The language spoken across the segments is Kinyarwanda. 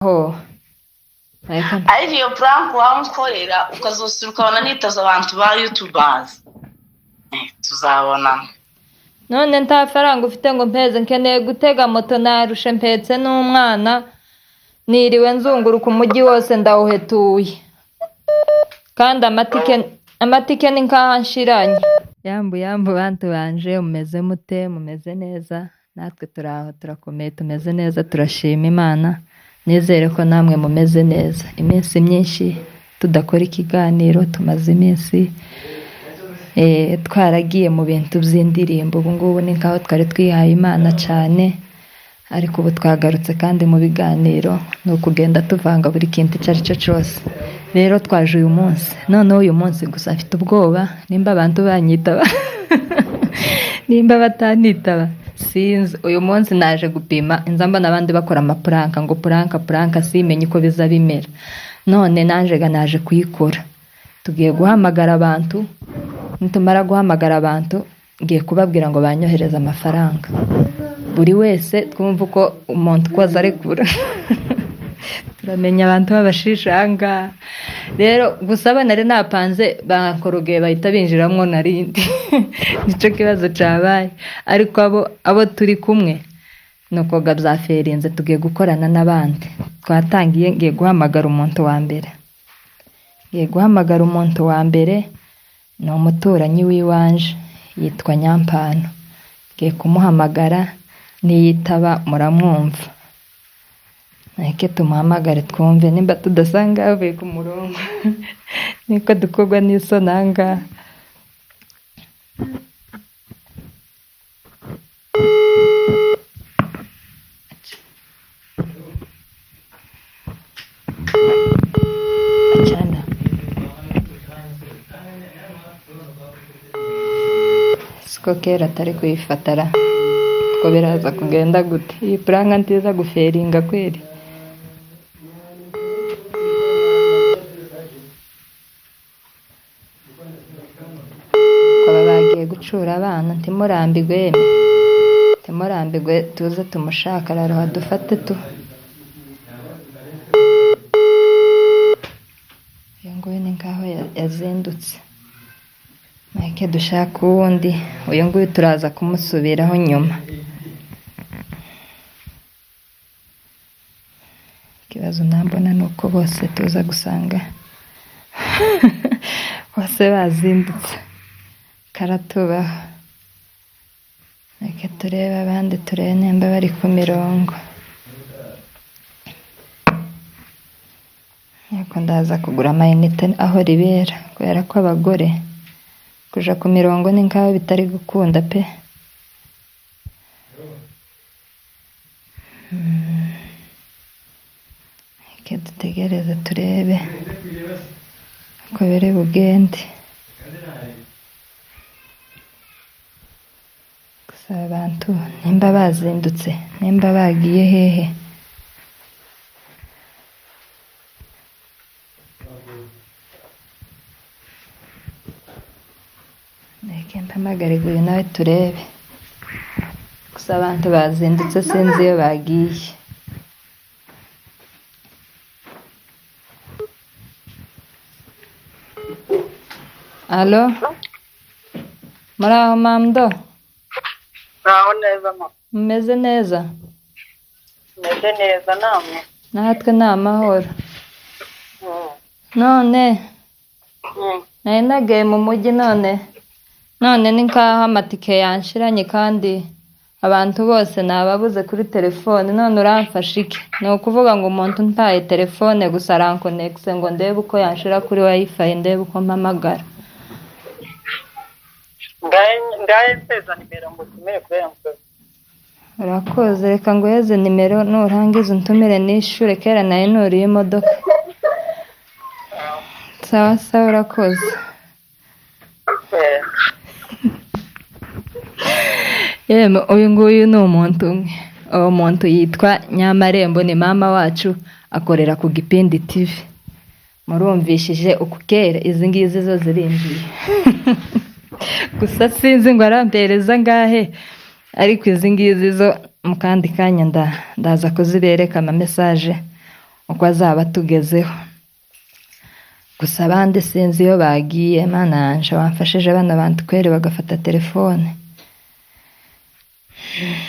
Oh, reka ariko iyo prank wamukorera ukazosura ukabona nitoza abantu ba youtubers tuzabonana. none nta faranga ufite ngo mpeze nkeneye gutega moto narushe mpetse n'umwana niriwe nzunguruka umujyi wose ndawuhetuye kandi amatike ni nkanshiranye. Yambu bantu banje mumeze mute? Mumeze neza? Natwe turaho turakomeye tumeze neza turashima Imana. Nizere ko namwe mumeze neza. Iminsi myinshi tudakora ikiganiro, tumaze iminsi twaragiye mu bintu by'indirimbo. Ubu ngubu ni nkaho twari twihaye Imana cyane, ariko ubu twagarutse kandi mu biganiro ni ukugenda tuvanga buri kintu icyo ari cyo cyose. Rero twaje uyu munsi, noneho uyu munsi gusa afite ubwoba nimba abantu banyitaba nimba batanitaba sinzi. Uyu munsi naje gupima inzamba n'abandi bakora amapuranka ngo puranka simenye uko biza bimera. None naje kuyikora. Tugiye guhamagara abantu, nitumara guhamagara abantu ngiye kubabwira ngo banyohereze amafaranga. Buri wese twumva uko umuntu koza arekura turamenya abantu babashishanga. Rero gusaba nari napanze bakorogeye bahita binjiramwo narindi nico kibazo cabaye, ariko abo turi kumwe nuko gabyaferinze tugiye gukorana n'abandi. Twatangiye ngiye guhamagara umuntu wa mbere ni umuturanyi w'iwanje yitwa Nyampano. Ngiye kumuhamagara niyitaba muramwumva. Nake tumuhamagare twumve nimba tudasanga avuye ku murongo niko dukorwa n'isonanga. Achana siko kera atari kuyifatara ko biraza kugenda gute? Iyi pranka ntiza guferinga kweli. Bagiye gucura abana ntimurambigwe tuze tumushaka araroha dufate tu. Uyu nguyu ni nkaho yazindutse, nake dushaka uwundi. Uyu nguyu turaza kumusubiraho nyuma. Ikibazo nambona ni uko bose tuza gusanga bose bazindutse. Karatubaho. Reka turebe abandi, turebe nimba bari ku mirongo. Yako ndaza kugura amayinite aho ribera, kubera ko abagore kuja ku mirongo ni nkaho bitari gukunda pe. Reka dutegereze turebe uko biri bugende. Abantu nimba bazindutse, nimba bagiye hehe. Reka mpamagare uyu nawe turebe. Gusa abantu bazindutse sinzi iyo bagiye. Alo? Muraho mamdo? Muraho neza ma. Mumeze neza? Meze neza namwe? Natwe ni amahoro. None nari nagiye mu mujyi none ni nkaho amatike yanshiranye kandi abantu bose nababuze kuri telefone. None uramfasha iki? Ni ukuvuga ngo umuntu ntaye telefone gusa arankonekise ngo ndebe uko yanshira kuri wifi, ndebe uko mpamagara. Ngaye peza nimero ngo tumere kubera mko. Urakoze, reka nguheze nimero nurangiza untumire nishure kera nayo nuriye imodoka. Sawa urakoze. Uyu nguyu ni umuntu umwe. Uwo muntu yitwa Nyamarembo, ni mama wacu, akorera ku Gipindi TV. Murumvishije uko kera izi ngizi zo zirinjiye gusa sinzi ngo arampereza ngahe, ariko izi ngizi zo mu kandi kanya ndaza kuzibereka ama message uko azaba atugezeho. Gusa abandi sinzi iyo bagiye. Mana yanje wamfashije bano bantu kweri bagafata telefone.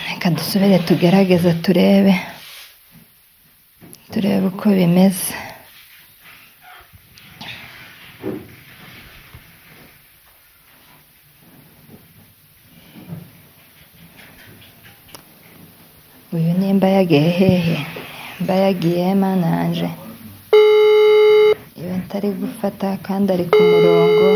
Reka dusubire tugerageze turebe uko bimeze. Uyu nimba yagiye hehe? Mba yagiye Mana yanje, iyo ntari gufata kandi ari ku murongo.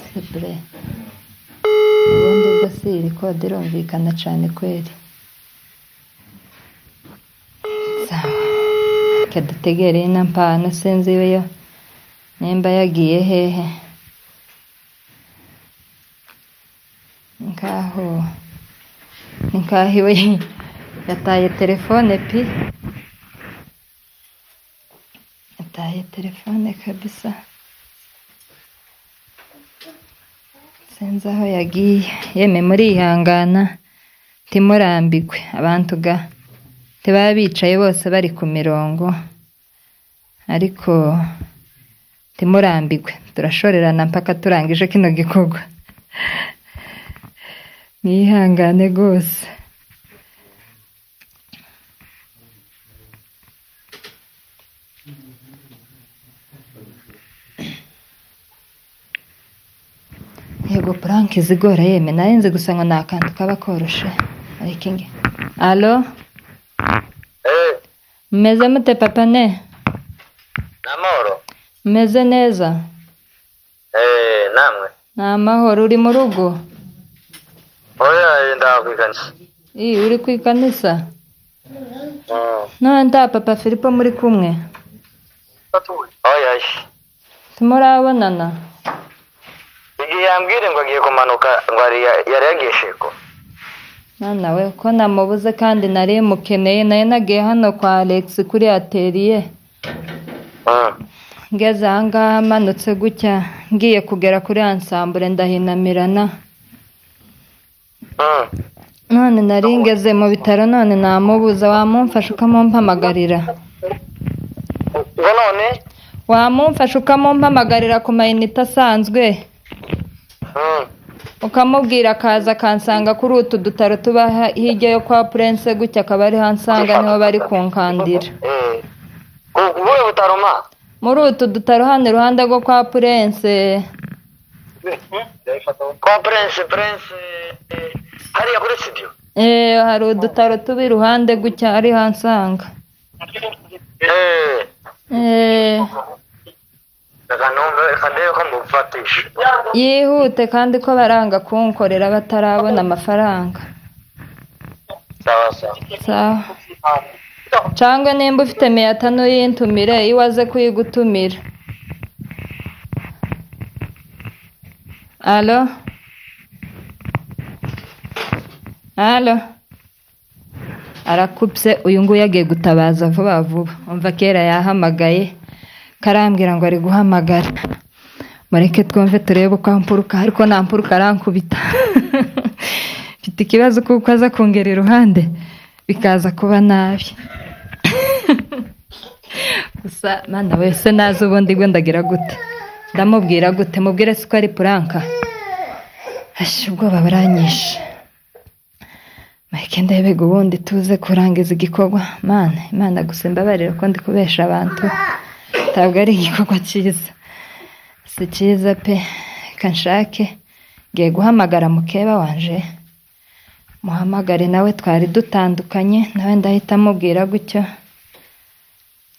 Sibre ubundi ubwo si iri kode irumvikana cyane kweri. Sawa, reka dutegereye na mpano sinzi yo nimba yagiye hehe. Nkaho iwe yataye telefone pi, yataye telefone kabisa. Sinzi aho yagiye. Yeme murihangana ntimurambigwe, abantu ga ntibaba bicaye bose bari ku mirongo, ariko ntimurambigwe, turashorerana mpaka turangije kino gikorwa. Mwihangane rwose. Yego prank zigora yeme, nari nzi gusa ngo ni akantu kaba koroshe. Ariko inge alo, mumeze mute papa ne? Namahoro. Mumeze neza? Namwe? Ni amahoro. Uri mu rugo? Oya, ndakwikanisa. Uri ku ikanisa? None nta papa Filipo muri kumwe? Oya. Timurabonana? Igihe yambwire ngo agiye kumanuka ngo yari yagiye Sheko. Mwana we ko namubuze kandi nari mukeneye. Naye nagiye hano kwa Alex kuri atelier. Ngeze ahangaha manutse gutya ngiye kugera kuri ansambure ndahinamirana. None nari ngeze mu bitaro, none namubuza. Wamumfasha ukamumpamagarira? None wamumfasha ukamumpamagarira ku mayinite asanzwe, ukamubwira akaza akansanga kuri utu dutaro tuba hirya yo kwa Prince gutya, akaba ari hansanga niho bari kunkandira. Ubuye butaroma? Muri utu dutaro hano iruhande rwo kwa Prince. Kwa Prince hariya kuri studio? Hari udutaro tuba iruhande gutya ari hansanga. Yihute kandi ko baranga kunkorera batarabona amafaranga. Sawa. Cyangwa nimba ufite meyatano y'intumire iwaze kuyigutumira. Alo? Arakupse. Uyu nguyu yagiye gutabaza vuba vuba. Umva kera yahamagaye karambwira ngo ari guhamagara. Mureke twumve turebe uko ampuruka, ariko nampuruka arankubita. Mfite ikibazo kuko aza kongera iruhande bikaza kuba nabi. Gusa mana wese nazi ubundi bwo ndagira gute, ndamubwira gute, mubwire siko ari puranka. Ubwoba buranyishe. Mureke ndebe ubundi tuze kurangiza igikorwa. Imana gusa imbabarire ko ndi kubesha abantu, ntabwo ari igikorwa cyiza, si cyiza pe. Kanshake ngiye guhamagara mukeba wanje, muhamagare nawe, twari dutandukanye, nawe ndahita mubwira gutyo,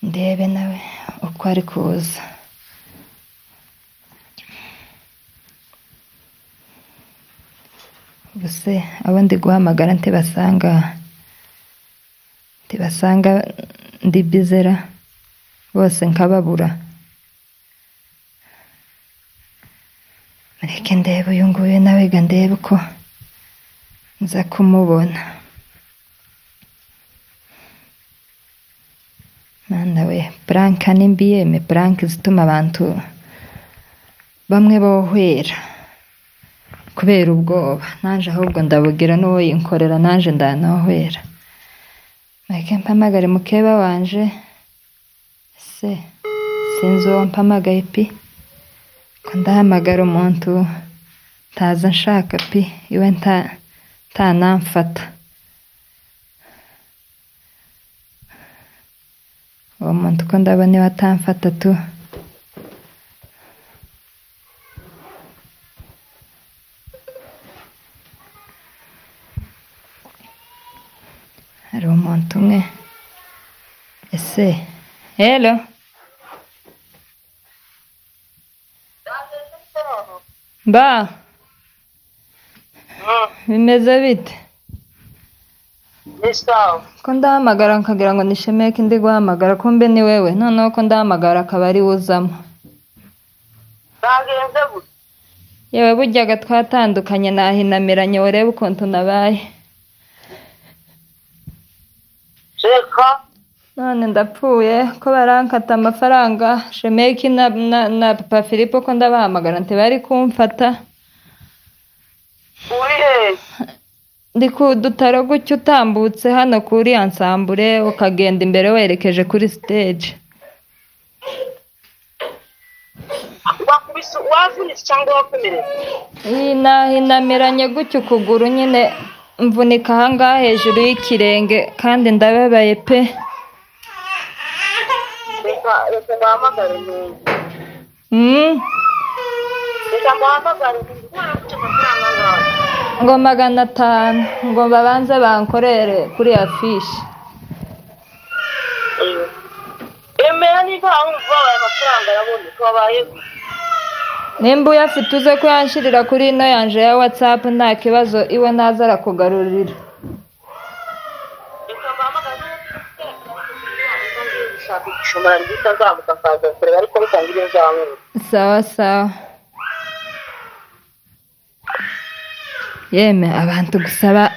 ndebe nawe uko ari kuza. Buse abo ndi guhamagara ntibasanga ndi bizera bose nkababura. Mureke ndebe uyu nguyu nawe ga ndebe uko nza kumubona. Mana we, pranka nimbiyeme, prank zituma abantu bamwe bohwera kubera ubwoba nanje ahubwo ndabugira n'uwo yinkorera nanje ndanohwera mureke mpamagare mukeba wanje se sinzi uwo mpamagaye pi ko ndahamagara umuntu ntaza nshaka pi iwe ntanamfata uwo muntu ko ndabona iwe atamfata tu hari umuntu umwe ese hello ba bimeze bite ko ndahamagara nkagira ngo nishemeke ndi guhamagara kumbe ni wewe noneho ko ndahamagara akaba ari wuzamo yewe buryaga twatandukanye nahinamiranye urebe ukuntu nabaye none ndapfuye ko barankata amafaranga shemeki na papa Filipo ko ndabahamagara ntibari kumfata ndi ku dutaro gutyo utambutse hano kuri ansambure ukagenda imbere werekeje kuri stage wavunitse cyangwa wakomeretse nahinamiranye gutyo ukuguru nyine mvunika ahangaha hejuru y'ikirenge kandi ndababaye pe reka bahamagare neza reka bahamagare ngo 500 ngo babanze bankorere kuri afishi emera niba wumva aya mafaranga yaboneka wabaye nimba uyafite uze kuyanshirira kuri ino yanje ya WhatsApp nta kibazo iwe naza arakugarurira sawa sawa yeme abantu gusaba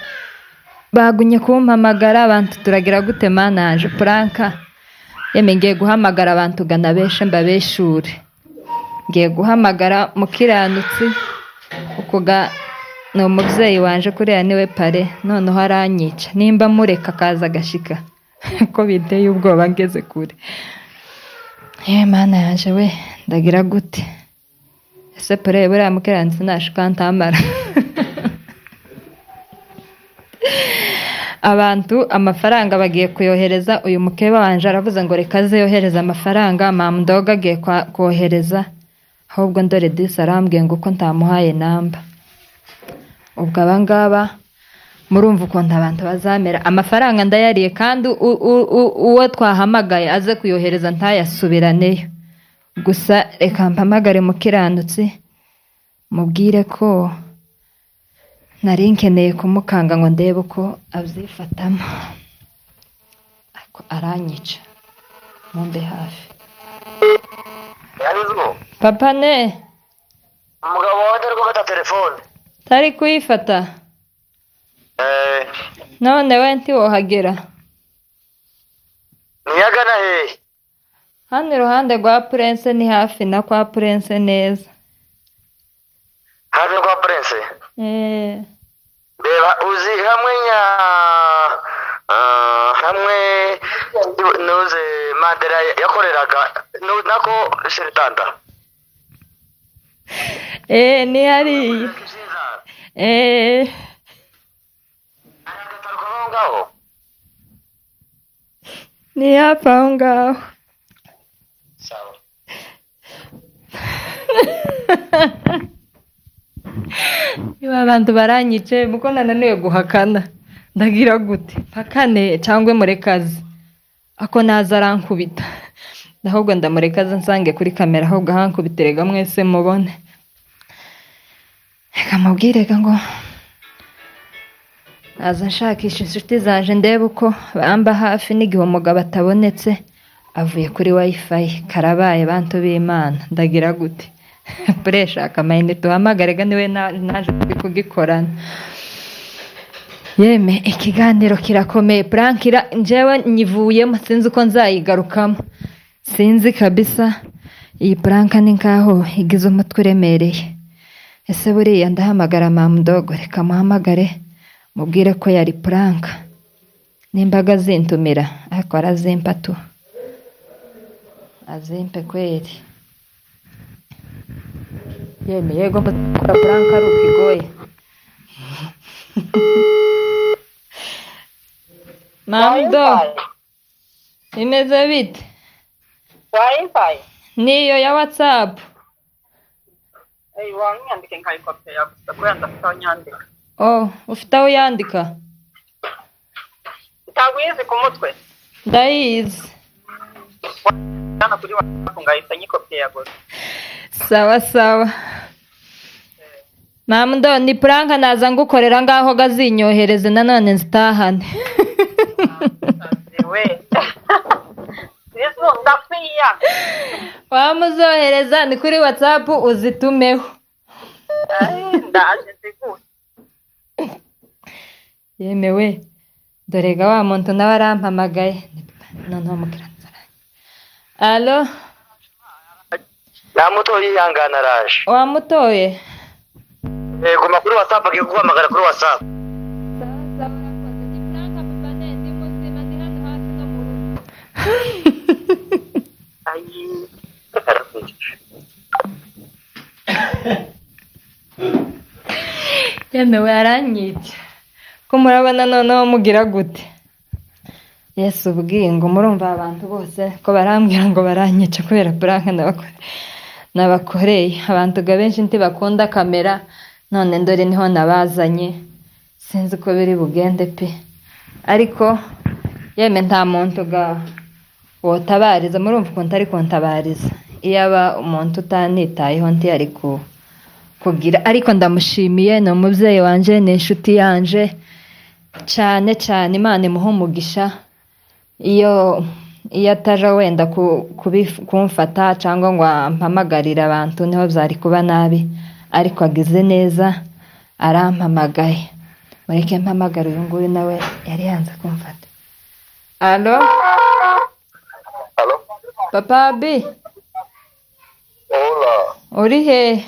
bagunye kumpamagara abantu turagira gute manaje Franka yeme ngiye guhamagara abantu gana beshe mbabeshure ngiye guhamagara mukiranutsi ukuga no muvyeyi wanje kuriya niwe pare noneho aranyica nimba mureka kaza gashika ko biteye ubwoba ngeze kure mana yanje we ndagira gute ese pare buriya mukiranutsi nashika ntamara abantu amafaranga bagiye kuyohereza uyu mukeba wanje aravuze ngo reka ze yohereza amafaranga mamdoga agiye kohereza ahubwo ndore disi arambwiye ngo uko ntamuhaye namba ubwo abangaba murumva ukuntu abantu bazamera amafaranga ndayariye kandi uwo twahamagaye aze kuyohereza ntayasubiraneyo gusa reka mpamagare mukiranutsi mubwire ko nari nkeneye kumukanga ngo ndebe uko abyifatamo ariko aranyica mumbe hafi papa ne umugabo wanjye ari gufata telefone tari kuyifata none we ntiwohagera niyagana hehe hano iruhande rwa Prince ni hafi na kwa Prince neza hafi kwa Prince reba uzi hamwe hamwe nuze Mandela yakoreraga nako Sheritanda ni hariya ni hafi aho ngaho niba abantu baranyice muko nananiwe guhakana ndagira gute mpakane cyangwa murekazi ako naza arankubita ahubwo ndamurekaza nsange kuri kamera ahubwo ahankubiterega mwese mubone reka mubwirega ngo naza nshakisha inshuti zanje ndebe uko bamba hafi n'igihe umugabo atabonetse avuye kuri wifi karabaye bantu b'Imana ndagira gute shaka amayinite tuhamagarega niwe naje kugikorana yeme ikiganiro kirakomeye prankira njyewe nyivuyemo sinzi uko nzayigarukamo sinzi kabisa iyi puranka ni nkaho igize umutwe uremereye. Ese buriya ndahamagara mamudogo, reka muhamagare mubwire ko yari puranka. Nimbaga azintumira ariko arazimpa tu, azimpe kweri. Yemeye ko gukora puranka ari ukigoye. Mamudogo, imeze bite? Wi-Fi. Niyo ya WhatsApp. Wanyandike nkayikopera gusa kubera ndafite aho nyandika. Oh, ufite aho yandika? Ntabwo uyizi ku mutwe. Ndayizi. Hano kuri WhatsApp ngahita nyikopera gusa. Sawa sawa. Mamudogo, ni puranka naza ngukorera ngaho gazinyohereze nanone nzitahane. We. Yesu ndapfiya. Wamuzohereza ni kuri WhatsApp uzitumeho. Ndaje nziguye. Yemewe. Dorega wa muntu nawe arampamagaye. Noneho mukiranzara. Allo? Namutoye yihangana araje. Wamutoye? Guma kuri WhatsApp agiye guhamagara kuri WhatsApp. Ayi. Yemewe aranyica. Ko murabona noneho mugira gute? Yesu ubwingo murumva abantu bose ko barambwira ngo baranyica kubera puranka nabakoreye. Abantu benshi ntibakunda kamera, none ndore niho nabazanye. Sinzi ko biri bugende pe. Ariko yeme nta muntu wotabariza, murumva ukuntu ari kuntabariza. Iyaba umuntu utanitayeho ntiyari kugira. Ariko ndamushimiye, ni umubyeyi wanje, ni inshuti yanje cyane cyane. Imana imuhe umugisha. Iyo ataja wenda kumfata cyangwa ngo ampamagarire abantu niho byari kuba nabi, ariko agize neza arampamagaye. Mureke mpamagara uyu nguyu nawe yari yanze kumfata. Allo? Allo? Papa Abi? Hola. Uri he?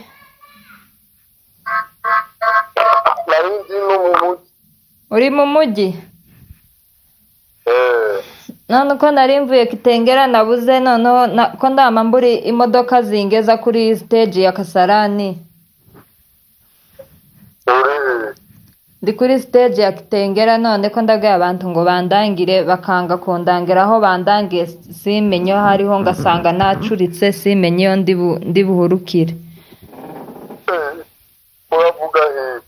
Narinzi no mu mujyi. Uri mu mujyi? None uko nari mvuye Kitengera nabuze, noneho ko ndama mburi imodoka zingeza kuri stage ya Kasarani. Ndi kuri stage ya Kitengera, none ko ndagaye abantu ngo bandangire bakanga kundangira aho bandangiye simenye aho hariho, ngasanga nacuritse simenye iyo ndi buhurukire. Uravuga he?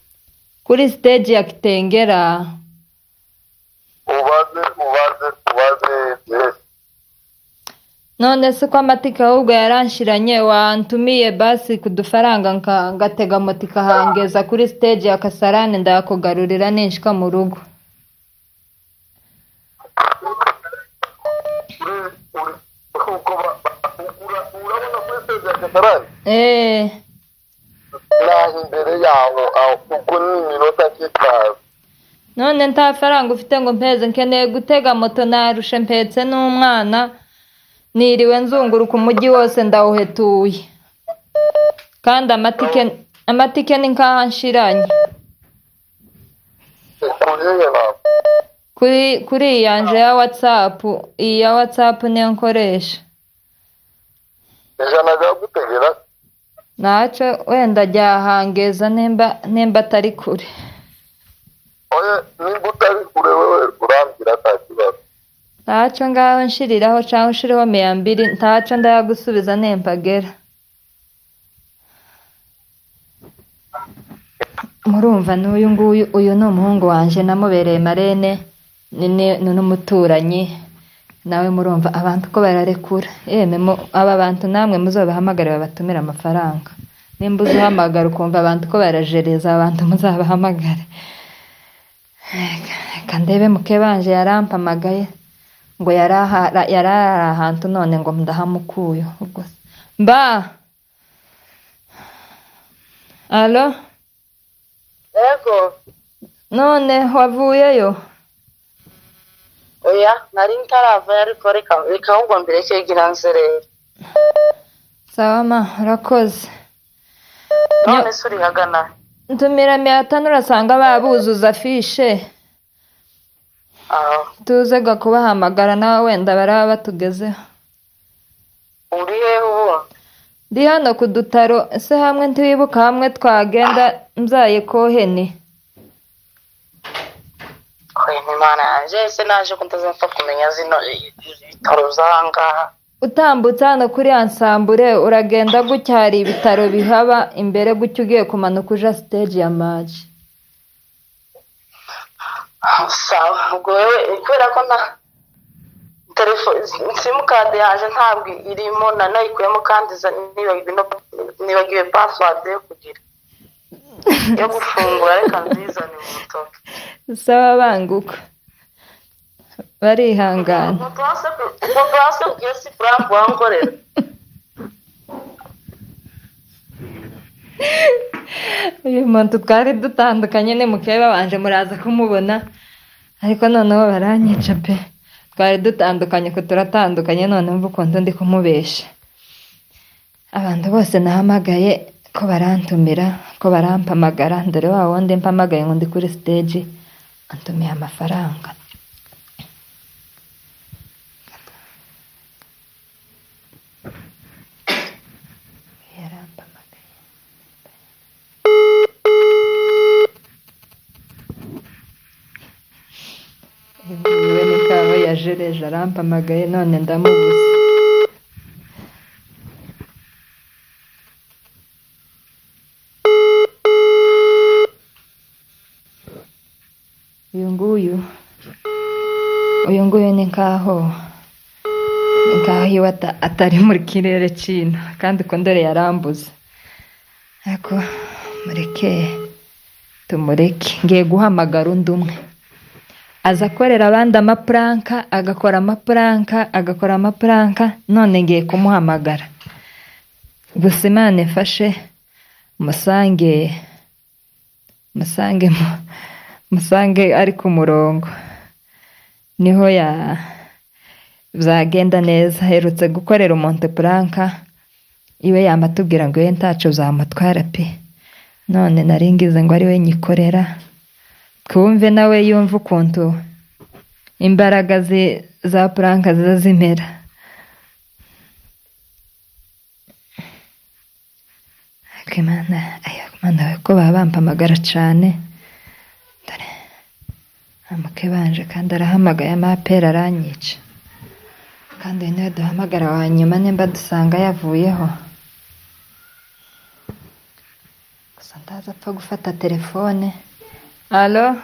Kuri stage ya Kitengera. Ubaze. None se ko amatika ahubwo yaranshiranye, wantumiye basi kudufaranga ngatega moto ikahangeza kuri stage ya Kasarani ndakugarurira ninshika mu rugo. Urabona kuri stage ya Kasarani? Naho imbere yaho ubwo ni iminota nk'itanu. None nta faranga ufite ngo mpeze, nkeneye gutega moto, narushe mpetse n'umwana, niriwe nzunguruka umujyi wose ndawuhetuye. Kandi amatike ni nkaho nshiranye. Kuri iyi yanje ya WhatsApp, iyi ya WhatsApp niyo nkoresha. Ijana gagutegera? Naco wenda ryahangeza nemba atari kure. Oya, nimba utari kure wewe urambwira nta kibazo. Ntaco ngaho nshiriraho cyangwa ushiriho 200, ntaco ndayagusubiza nempagera. Murumva n'uyu nguyu, uyu ni umuhungu wanje namubereye marene, ni n'umuturanyi. Nawe murumva abantu ko bararekura. Aba bantu namwe muzobahamagara babatumira amafaranga. Nimba uzuhamagara ukumva abantu ko barajereza, abantu muzabahamagare. Kandebe mukebanje yarampamagaye ngo yari ahantu, none ngo ndahamukuye ubwo. Mba. Allo? Ego. None wavuyeyo? Oya, nari ntarava ariko reka ahubwo mbere kegira nzerera. sawa ma urakoze. none se urihagana Ntumira 500 urasanga babuzuza fishe. Tuzega kubahamagara nawe wenda baraba batugezeho. uri hehe ubu Ndi hano ku dutaro ese hamwe ntiwibuka hamwe twagenda mzaye kohene. kwene imana yanjye se naje ko ntazapfa kumenya zino ibitaro z'ahangaha Utambutse hano kuri ansambure uragenda gutya hari ibitaro bihaba imbere gutya ugiye kumanuka uja stage ya match. sawa ubwo wewe kubera ko nta telefone simukadi yaje ntabwo irimo nanayikuyemo kandi nibagiwe password yo kugira yo gufungura reka nzizane mu mutoke Sawa banguka. Barihangana. ubwo bwase ugiye si prank wankorera Uyu muntu twari dutandukanye ni mukeba wanje muraza kumubona ariko noneho baranyica pe. Twari dutandukanye ko turatandukanye none mvu ukuntu ndi kumubesha. Abantu bose nahamagaye ko barantumira ko barampamagara dore wa wundi mpamagaye ngo ndi kuri stage antumiye amafaranga. Iwe ni kawe yajereje arampamagaye none ndamubuze. Uyu nguyu ni nkaho iwe atari muri kirere cy'ino kandi ko ndore yarambuze. Ariko tumureke ngiye guhamagara undi umwe. Aza akorera abandi amapranka agakora amapranka none ngiye kumuhamagara. Gusa Imana ifashe musange ari ku murongo niho bizagenda neza. Herutse gukorera umuntu pranka iwe yamatubwira ngo ye ntaco zamutwara pe. None naringize ngo ari we nyikorera. Kumve nawe yumva ukuntu imbaraga za pranka zimera. Mana we ko bampamagara cane. Dore amukebanje kandi arahamagaye amapera aranyica. Kandi niwe duhamagara wa nyuma nimba dusanga yavuyeho. Gusa ndaza apfa gufata telefone. Alo?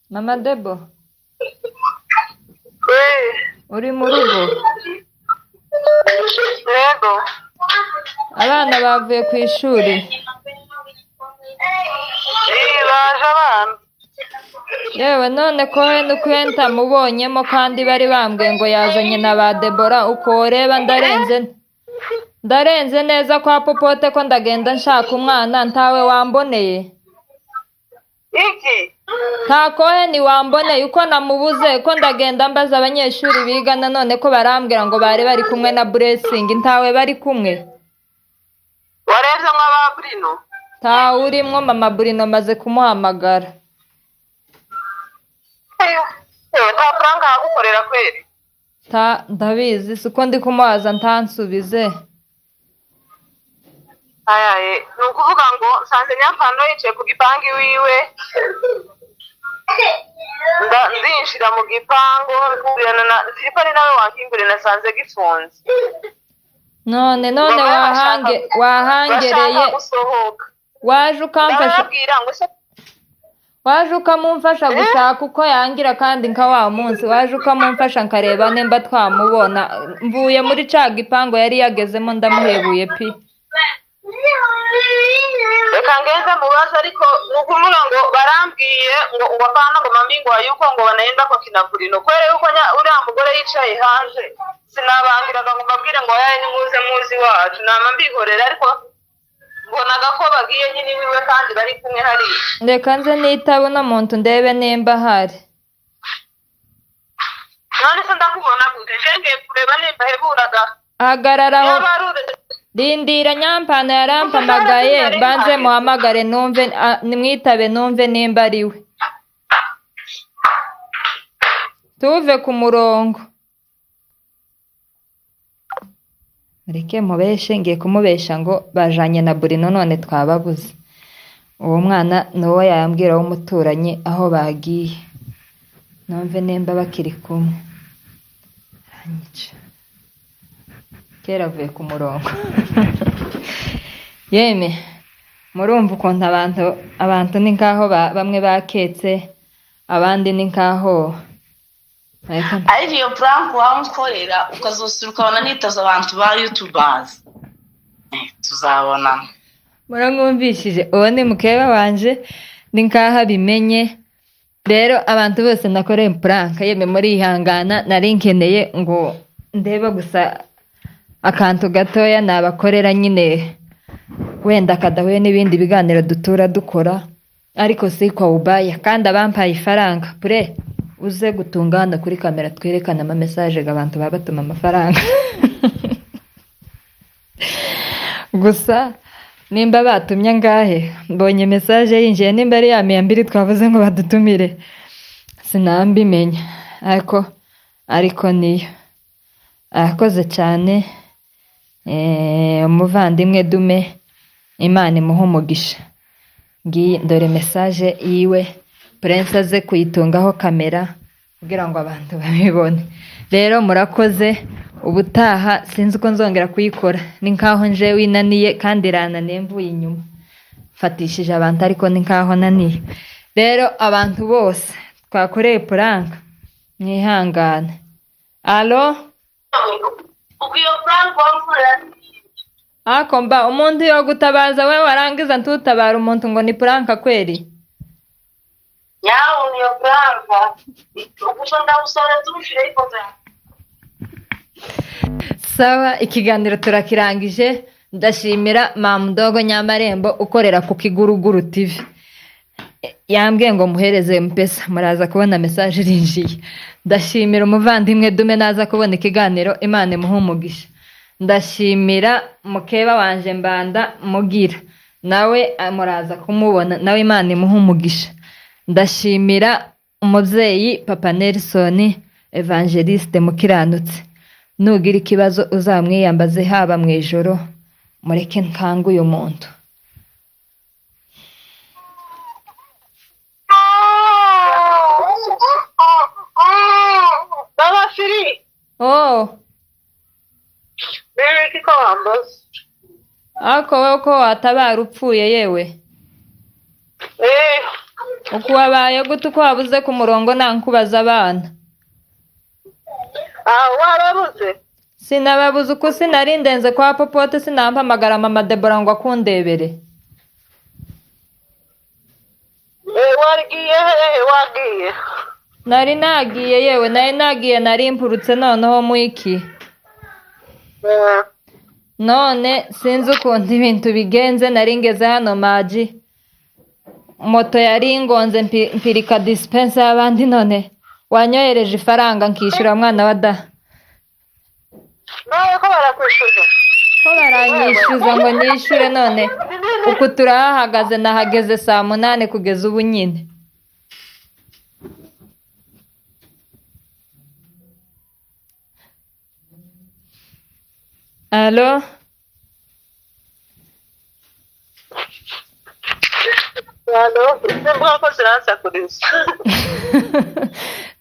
Mama Debo? Uri mu rugo? yego Abana bavuye ku ishuri. baje abana Yewe none ko nukuyenta mubonyemo kandi bari bambwiye ngo yazanye na ba Debora uko reba ndarenze neza kwa popote ko ndagenda nshaka umwana ntawe wamboneye. iki Nta koheni wamboneye uko namubuze ko ndagenda mbaza abanyeshuri bigana none ko barambwira ngo bari kumwe na Blessing ntawe bari kumwe. warebye nk'aba Bruno Nta urimwo mama Bruno maze kumuhamagara. nta prank agukorera kweri Ndabizi siko ndi kumubaza ntansubize. ayaye ni ukuvuga ngo nsanze Nyampano yicaye ku gipangu iwiwe nzinjira mu gipangu Filipani nawe wankingurira nasanze gifunze None wahangereye waje ukamumfasha gushaka uko yangira kandi nka wa munsi waje ukamumfasha nkareba nimba twamubona. Mvuye muri ca gipangu yari yagezemo ndamuhebuye pi. reka ngeze mubaza ariko nukumura ngo barambwiye ngo apana ngo mami ngo yuko ngo banaenda kwa kina Bruno kwere yuko uriya mugore yicaye hanze sinabangiraga ngo mbabwire ngo yaye ni muzi wacu nama mbihorera ariko mbonaga ko bagiye nyine wiwe kandi bari kumwe hariya. Reka nze nitaba uno muntu ndebe nimba hari. none se ndakubona gute ngiye kureba nimba heburaga hagararaho yabarude rindira nyampana yarampamagaye mbanze muhamagare numve nimwitabe numve nimba ari we tuve ku murongo mureke mubeshe ngiye kumubesha ngo bajanye na Burino none twababuze uwo mwana nuwo yambwira w'umuturanyi aho bagiye numve nimba bakiri kumwe aranyica kera avuye ku murongo yeme murumva ukuntu abantu ni nkaho bamwe baketse abandi ni nkaho ariko iyo prank wamukorera ukazosura ukabona nitoza abantu ba YouTubers tuzabona muramwumvishije uwo ni mukeba wanje ni nkaho abimenye rero abantu bose nakoreye prank yeme muri ihangana nari nkeneye ngo ndeba gusa akantu gatoya nabakorera nyine wenda kadahuye n'ibindi biganiro dutura dukora ariko si kwa ubaya kandi abampaye ifaranga pure uze gutungana kuri kamera twerekana ama message abantu baba batuma amafaranga gusa nimba batumye ngahe mbonye message yinjiye nimba ari ya 200 twavuze ngo badutumire sinambimenya ariko niyo akoze cyane umuvandimwe Dume Imana imuha umugisha ngiye dore message yiwe Prince aze kuyitungaho kamera kugira ngo abantu babibone rero murakoze ubutaha sinzi uko nzongera kuyikora ni nkaho nje winaniye kandi rananiye mvuye inyuma fatishije abantu ariko ni nkaho naniye rero abantu bose twakoreye prank mwihangane alo ugiyo prank wamukorera ako mba umuntu yo gutabaza we warangiza ntutabara umuntu ngo ni prank kweli yawo niyo prank ukunda usora tushire ifoto sawa ikiganiro turakirangije ndashimira Mamudogo Nyamarembo ukorera ku Kiguruguru TV yambwiye ngo muhereze mpesa muraza kubona message irinjiye ndashimira umuvandimwe Dume naza kubona ikiganiro Imana imuha umugisha ndashimira mukeba wanje Mbanda Mugira nawe muraza kumubona nawe Imana imuha umugisha ndashimira umubyeyi Papa Nelson Evangeliste Mukiranutse nugira ikibazo uzamwiyambaze haba mu ijoro mureke nkangu uyu muntu baba firi bebe kiko wambaza ako wowe ko watabara upfuye yewe uko wabaye gute uko wabuze ku murongo nankubaza abana warabuze sinababuze uko sinari ndenze kwa Popote sinampamagara mama Debora ngo akundebere wagiye nari nagiye yewe nari mpurutse noneho mu iki none sinzi ukuntu ibintu bigenze nari ngeze hano maji moto yari ingonze mpirika dispense y'abandi none wanyohereje ifaranga nkishyura mwana wa da nawe ko barakwishyuza ko baranyishyuza ngo nishyure none uku turahahagaze nahageze 8 kugeza ubu nyine alo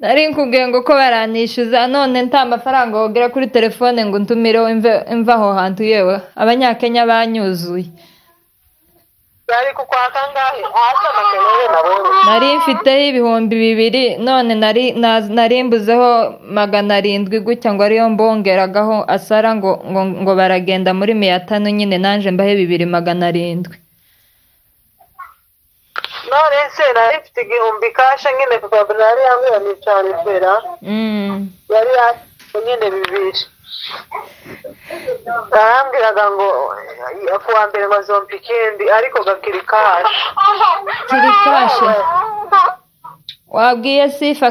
nari nkubwiye ngo ko baranishyuza none nta mafaranga wogera kuri telefone ngo ntumireho imva aho hantu yewe abanyakenya banyuzuye nari mfiteho 200 none nari mbuzeho 700 gutya ngo ariyo mbongeragaho asara ngo baragenda muri 500 nyine nanje mbahe 2700 none se nari mfite 1000 kasha nyine papa nari yambwiye cyane kwera yari nyine 2 arambwiraga ngo kuwa mbere bazompa ikindi ariko gakiri kasha wabwiye sifa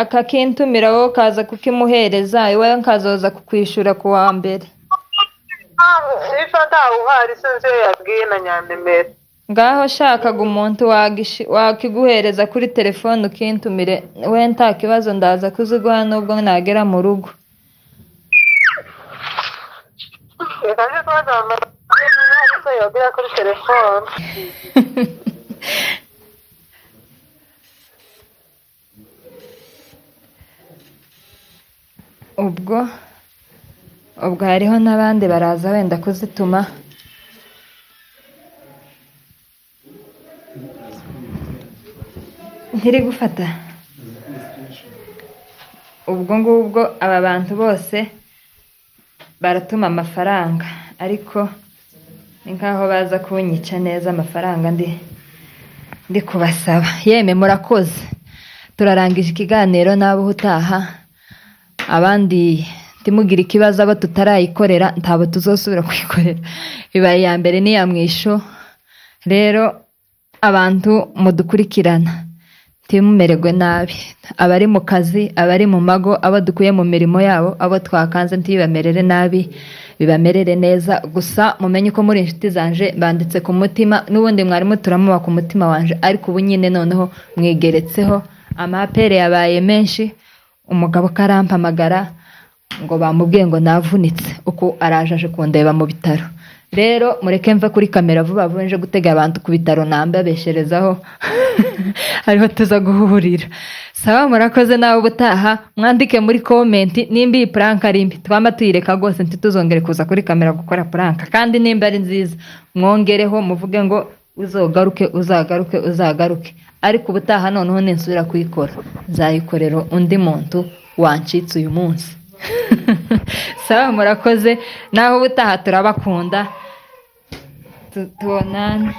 akakintumira wowe ukaza kukimuhereza iwe nkazoza kukwishura ku wa mbere. sifa ntawe uhari sinzi iyo yabwiye na Nyandemere. Ngaho shakaga umuntu wakiguhereza kuri telefone ukintumire we nta kibazo ndaza kuziguha nubwo nagera mu rugo. reka nje kubaza mama ariko yabwira kuri telefone. ubwo hariho n'abandi baraza wenda kuzituma. ntiri gufata ubwo ngubwo aba bantu bose baratuma amafaranga ariko ni nkaho baza kunyica neza amafaranga ndi kubasaba. Yeme murakoze, turarangije ikiganiro n'abo utaha abandi ntimugire ikibazo abo tutarayikorera ntabo tuzosubira kuyikorera. Ibaye ya mbere ni ya mwisho. Rero abantu mudukurikirana ntimumererwe nabi, abari mu kazi, abari mu mago, abo dukuye mu mirimo yabo, abo twakanze ntibibamerere nabi, bibamerere neza. Gusa mumenye ko muri inshuti zanje banditse ku mutima, n'ubundi mwarimu turamuba ku mutima wanje, ariko ubu nyine noneho mwigeretseho. Amapere yabaye menshi, umugabo karampamagara ngo bamubwiye ngo navunitse uko araje kundeba mu bitaro. Rero mureke mve kuri kamera vuba vuba nje gutega abantu ku bitaro nambabesherezaho ariho tuza guhurira. Sawa murakoze nawe ubutaha mwandike muri comment nimba iyi prank ari mbi twama tuyireka gose ntituzongere kuza kuri kamera gukora prank, kandi nimba ari nziza mwongereho muvuge ngo uzagaruke. Ariko ubutaha noneho ninsubira kuyikora nzayikorera undi muntu wancitse uyu munsi. Sawa murakoze naho ubutaha turabakunda tubonane.